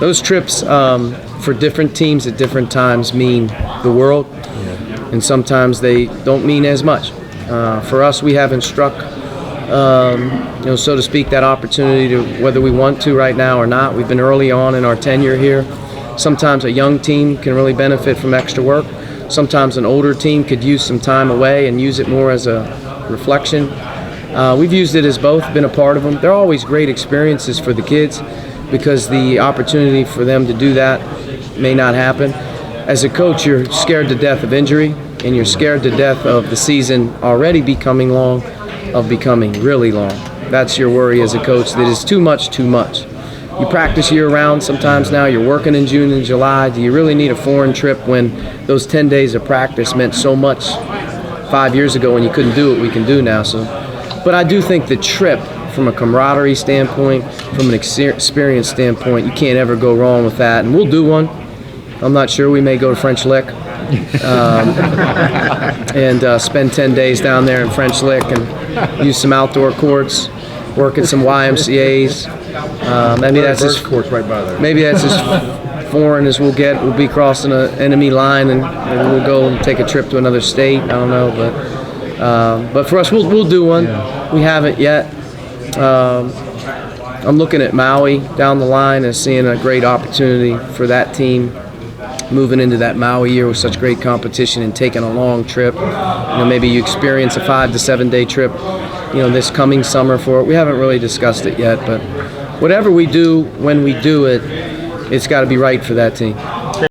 those trips for different teams at different times mean the world, and sometimes they don't mean as much. For us, we haven't struck, so to speak, that opportunity to whether we want to right now or not. We've been early on in our tenure here. Sometimes a young team can really benefit from extra work. Sometimes an older team could use some time away and use it more as a reflection. We've used it as both, been a part of them. They're always great experiences for the kids because the opportunity for them to do that may not happen. As a coach, you're scared to death of injury, and you're scared to death of the season already becoming long, of becoming really long. That's your worry as a coach, that is too much, too much. You practice year-round sometimes now. You're working in June and July. Do you really need a foreign trip when those 10 days of practice meant so much 5 years ago when you couldn't do what we can do now? But I do think the trip, from a camaraderie standpoint, from an experience standpoint, you can't ever go wrong with that. And we'll do one. I'm not sure. We may go to French Lick and spend 10 days down there in French Lick and use some outdoor courts, work at some YMCAs. Maybe that's as courts right by there. Maybe that's as foreign as we'll get. We'll be crossing an enemy line, and maybe we'll go and take a trip to another state. I don't know, but for us, we'll do one. Yeah. We haven't yet. I'm looking at Maui down the line as seeing a great opportunity for that team moving into that Maui year with such great competition and taking a long trip. Maybe you experience a 5 to 7 day trip, this coming summer for it. We haven't really discussed it yet, but whatever we do, when we do it, it's got to be right for that team.